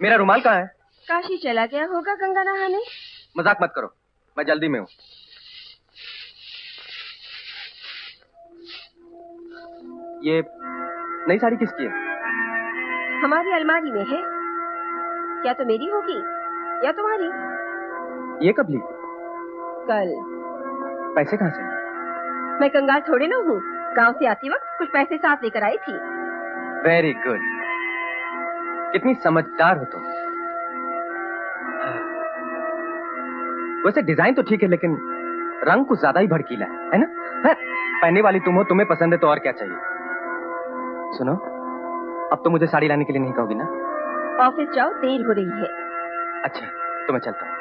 मेरा रुमाल कहाँ है? काशी चला गया होगा गंगा नहाने। मजाक मत करो, मैं जल्दी में हूँ। ये नई साड़ी किसकी है? हमारी अलमारी में है। या तो मेरी होगी या तुम्हारी। ये कब ली? कल। पैसे कहाँ से? मैं कंगाल थोड़े ना हूँ, गांव से आती वक्त कुछ पैसे साथ लेकर आई थी। वेरी गुड, कितनी समझदार हो तुम। वैसे डिजाइन तो ठीक है, लेकिन रंग कुछ ज्यादा ही भड़कीला है ना? है? पहनने वाली तुम हो, तुम्हें पसंद है तो और क्या चाहिए। सुनो, अब तो मुझे साड़ी लाने के लिए नहीं कहोगी ना? ऑफिस जाओ, देर हो रही है। अच्छा, तो मैं चलता हूँ।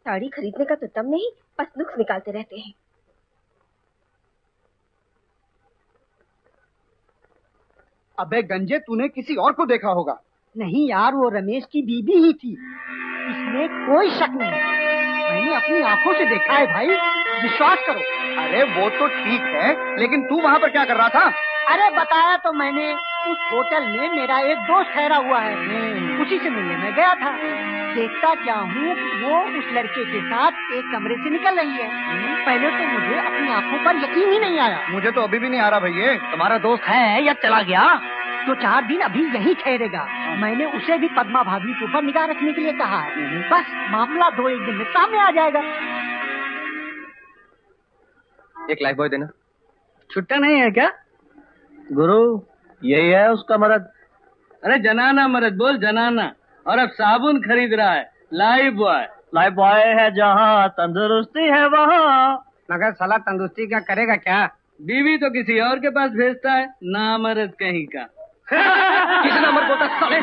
साड़ी खरीदने का तो दम नहीं, बस नुक्स निकालते रहते हैं। अबे गंजे, तूने किसी और को देखा होगा। नहीं यार, वो रमेश की बीबी ही थी, इसमें कोई शक नहीं। मैंने अपनी आंखों से देखा है भाई, विश्वास करो। अरे वो तो ठीक है, लेकिन तू वहाँ पर क्या कर रहा था? अरे बताया तो मैंने, उस होटल में मेरा एक दोस्त ठहरा हुआ है, उसी से मिलने में गया था। देखता क्या हूँ, वो उस लड़के के साथ एक कमरे से निकल रही है। पहले तो मुझे अपनी आंखों पर यकीन ही नहीं आया। मुझे तो अभी भी नहीं आ रहा भैया। तुम्हारा दोस्त है या चला गया? तो 4 दिन अभी यहीं ठहरेगा। मैंने उसे भी पद्मा भाभी के ऊपर निगाह रखने के लिए कहा है। बस मामला 2-1 दिन में सामने आ जाएगा। एक लाइफ बॉय देना। छुट्टा नहीं है क्या गुरु? यही है उसका मर्द। अरे जनाना मर्द बोल, जनाना। और अब साबुन खरीद रहा है। Life boy. लाइफ बॉय है जहाँ तंदुरुस्ती है वहाँ। मगर साला तंदुरुस्ती क्या करेगा क्या? बीवी तो किसी और के पास भेजता है, नामर्द कहीं का। कितना मर्द बोलता साले।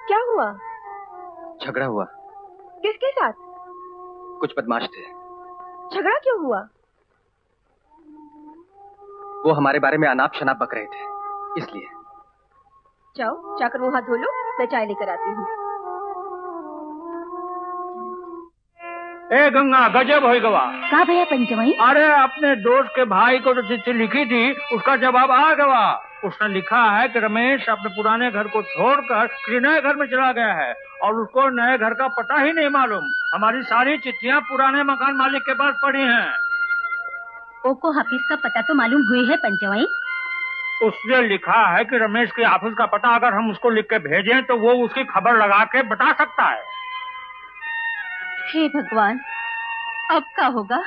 क्या हुआ? झगड़ा हुआ। किसके साथ? कुछ बदमाश थे। झगड़ा क्यों हुआ? वो हमारे बारे में अनाप शनाप बक रहे थे, इसलिए। जाओ, जाकर मुंह हाथ धो लो, मैं चाय लेकर आती हूँ। ए गंगा, गजब हो गवा। कहा भैया पंचमई? अरे अपने दोस्त के भाई को जो चिट्ठी लिखी थी, उसका जवाब आ गया। उसने लिखा है कि रमेश अपने पुराने घर को छोड़कर किसी नए घर में चला गया है और उसको नए घर का पता ही नहीं मालूम। हमारी सारी चिट्ठियाँ पुराने मकान मालिक के पास पड़ी हैं। ओको हाफिज का पता तो मालूम हुई है पंचमई? उसने लिखा है कि रमेश के ऑफिस का पता अगर हम उसको लिख के भेजें तो वो उसकी खबर लगा के बता सकता है। हे भगवान, अब क्या होगा?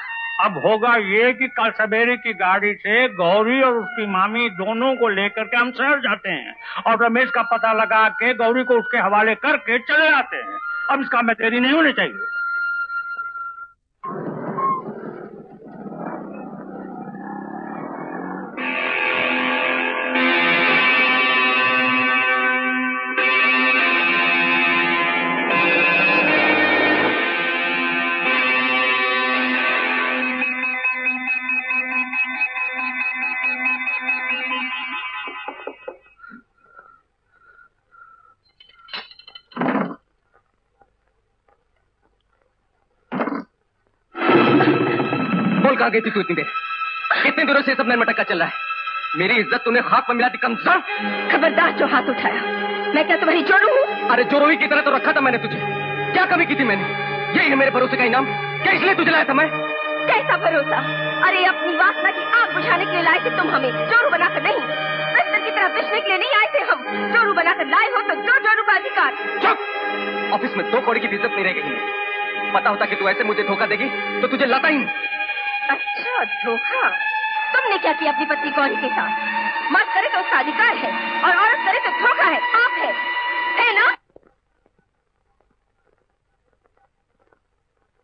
अब होगा ये कि कल सवेरे की गाड़ी से गौरी और उसकी मामी दोनों को लेकर के हम शहर जाते हैं और रमेश का पता लगा के गौरी को उसके हवाले करके चले आते हैं। अब इसका में देरी नहीं होनी चाहिए। कहाँ गई थी तू इतनी देर? कितने दिनों से सब नटमटका चल रहा है। मेरी इज्जत तूने खाक पर मिलाती कमजोर। खबरदार जो हाथ उठाया। मैं क्या तुम्हारी जोरू हूँ? अरे जोरोही की तरह तो रखा था मैंने तुझे। क्या कमी की थी मैंने? यही है मेरे भरोसे का इनाम? क्या इसलिए तुझे लाया था मैं? कैसा भरोसा? अरे अपनी वासना की आग बुझाने के लिए लाए थे तुम हमें, जोरू बनाकर नहीं। बिस्तर की तरह बिछने के लिए नहीं आए थे हम। जोरू बनाकर लाए हो तो दो जोरू का अधिकार। चुप! ऑफिस में 2 कौड़ी की इज्जत नहीं रह गई। पता होता कि तू ऐसे मुझे धोखा देगी तो तुझे लाता ही नहीं। अच्छा, धोखा? तुमने क्या किया अपनी पत्नी गौरी के साथ? मर्द करे तो उसका अधिकार है और औरत करे तो धोखा है, पाप है ना?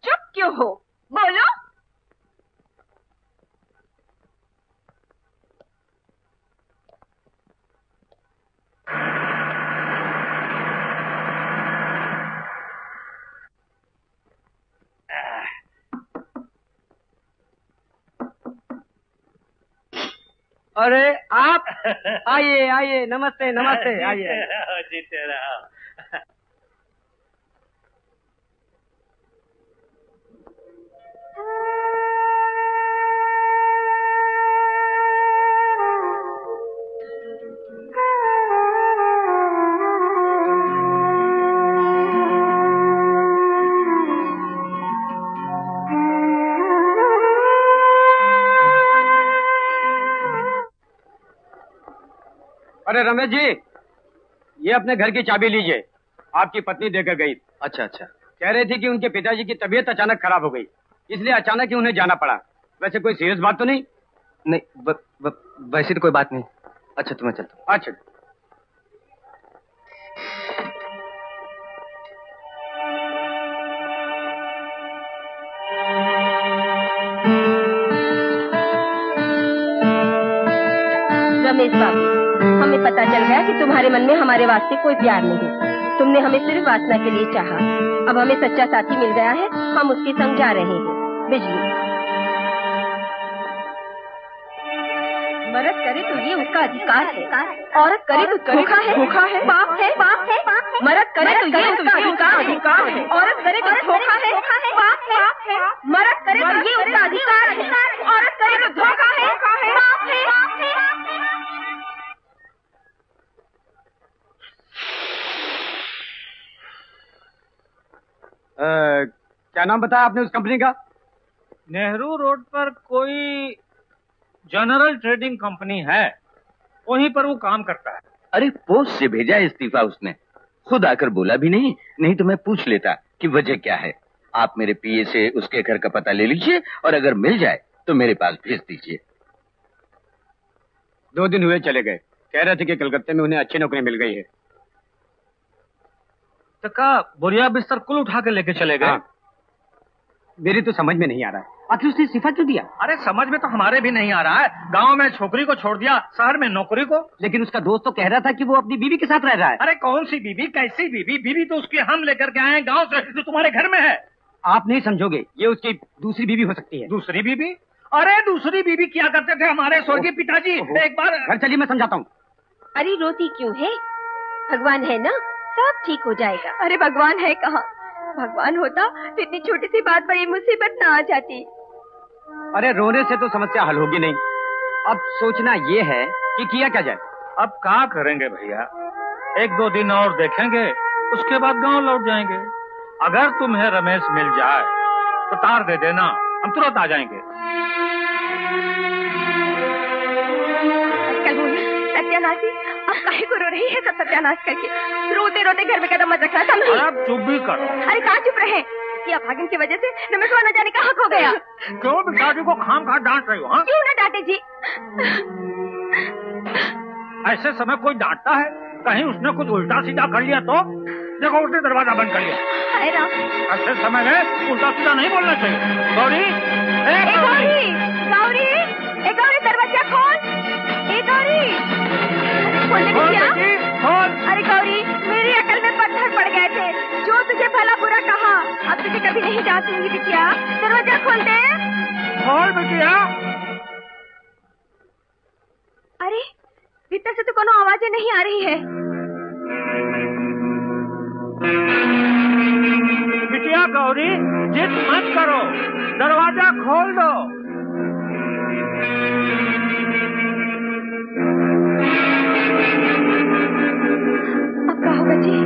चुप क्यों क्यों हो? बोलो। अरे आप आइए आइए, नमस्ते नमस्ते, आइए। जीते रहो। अरे रमेश जी, ये अपने घर की चाबी लीजिए, आपकी पत्नी देकर गई। अच्छा अच्छा। कह रही थी कि उनके पिताजी की तबीयत अचानक खराब हो गई, इसलिए अचानक ही उन्हें जाना पड़ा। वैसे कोई सीरियस बात तो नहीं? नहीं, वैसे तो कोई बात नहीं। अच्छा तुम्हें चलता हूँ। अच्छा। रमेश बाबू, हमें पता चल गया कि तुम्हारे मन में हमारे वास्ते कोई प्यार नहीं। तुमने हमें सिर्फ वासना के लिए चाहा। अब हमें सच्चा साथी मिल गया है, हम उसके संग जा रहे हैं। बिजली मर्द करे तो ये उसका अधिकार है, औरत करे तो धोखा है, पाप है, मर्द करे तो ये उसका अधिकार है, औरत करे तो धोखा है, पाप है, मर्द करे तो ये उसका अधिकार है, औरत करे तो धोखा है, पाप है। क्या नाम बताया आपने उस कंपनी का? नेहरू रोड पर कोई जनरल ट्रेडिंग कंपनी है, वहीं पर वो काम करता है। अरे पोस्ट से भेजा है इस्तीफा उसने, खुद आकर बोला भी नहीं, नहीं तो मैं पूछ लेता कि वजह क्या है। आप मेरे पीए से उसके घर का पता ले लीजिए और अगर मिल जाए तो मेरे पास भेज दीजिए। 2 दिन हुए चले गए, कह रहे थे कि कलकत्ते में उन्हें अच्छी नौकरी मिल गई है। तो का बोरिया बिस्तर कुल उठा के लेके चले गए? हाँ। मेरी तो समझ में नहीं आ रहा है, आखिर उसने इस्तीफा क्यों दिया? अरे समझ में तो हमारे भी नहीं आ रहा है। गांव में छोकरी को छोड़ दिया, शहर में नौकरी को। लेकिन उसका दोस्त तो कह रहा था कि वो अपनी बीवी के साथ रह रहा है। अरे कौन सी बीवी, कैसी बीवी? बीवी तो उसकी हम लेकर के आए हैं गांव से, जो तुम्हारे घर में है। आप नहीं समझोगे, ये उसकी दूसरी बीवी हो सकती है। दूसरी बीवी? अरे दूसरी बीवी क्या करते थे हमारे स्वर्गीय पिताजी। एक बार घर चलिए, मैं समझाता हूँ। अरे रोती क्यों है? भगवान है ना, सब ठीक हो जाएगा। अरे भगवान है कहाँ? भगवान होता तो इतनी छोटी सी बात पर ये मुसीबत ना आ जाती। अरे रोने से तो समस्या हल होगी नहीं, अब सोचना ये है कि किया क्या जाए। अब क्या करेंगे भैया, 1-2 दिन और देखेंगे, उसके बाद गांव लौट जाएंगे। अगर तुम्हें रमेश मिल जाए तो तार दे देना, हम तुरंत आ जाएंगे। सत्यानाशी, अब काहे को रो रही है? सब सत्यानाश करके रोते रोते घर में कदम मत रखना, समझी? अरे चुप भी करो। अरे कहाँ चुप रहे? या भागिन की वजह से रमेश न जाने का हक हो गया। क्यों पिताजी को खाम खा डांट रही हो? हाँ? क्यों ना डांटे जी? ऐसे समय कोई डांटता है? कहीं उसने कुछ उल्टा सीधा कर लिया तो? देखो उसने दरवाजा बंद कर लिया। अरे राम, ऐसे समय में उल्टा सीधा नहीं बोलना चाहिए। गौरी, गौरी, दरवाजा खोल। गौरी, खोलने को क्या? अरे गौरी, मेरी अकल में पत्थर पड़ गए थे, जो तुझे भला बुरा कहा, अब तुझे कभी नहीं डांटूंगी बिटिया। दरवाजा खोल दे। खोल बिटिया। अरे भीतर से तो कोनो आवाजें नहीं आ रही है। बिटिया गौरी, जिद मत करो, दरवाजा खोल दो। अब क्या होगा जी?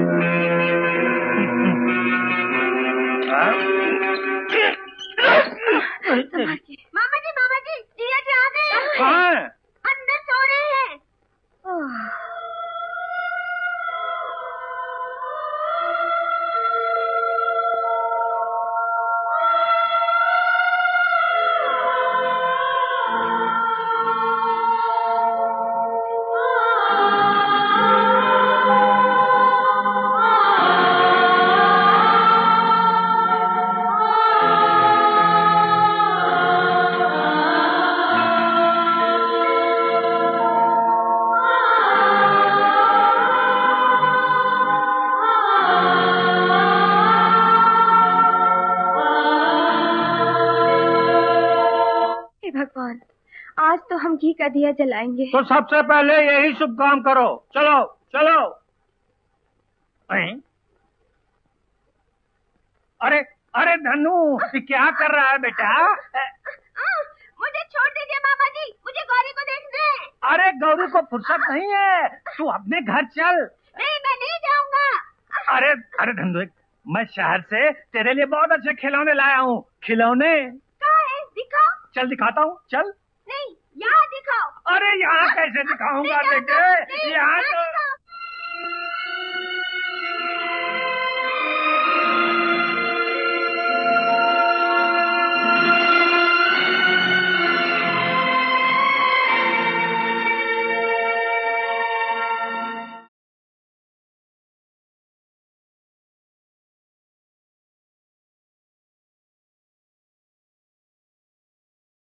मामा जी, जिया जी आ गए। कहाँ है? अंदर सो रहे हैं। आज तो हम घी का दिया जलाएंगे। तो सबसे पहले यही शुभ काम करो। चलो चलो। अरे अरे धनु, ये क्या कर रहा है बेटा? मुझे छोड़ दीजिए मामा जी, मुझे गौरी को देखना है। अरे गौरी को फुर्सत नहीं है, तू अपने घर चल। नहीं, मैं नहीं जाऊंगा। अरे अरे धनु, मैं शहर से तेरे लिए बहुत अच्छे खिलौने लाया हूँ। खिलौने कहाँ है? दिखाओ। चल दिखाता हूँ, चल। नहीं, यहाँ दिखाओ। अरे यहाँ कैसे दिखाऊंगा बेटे? यहाँ तो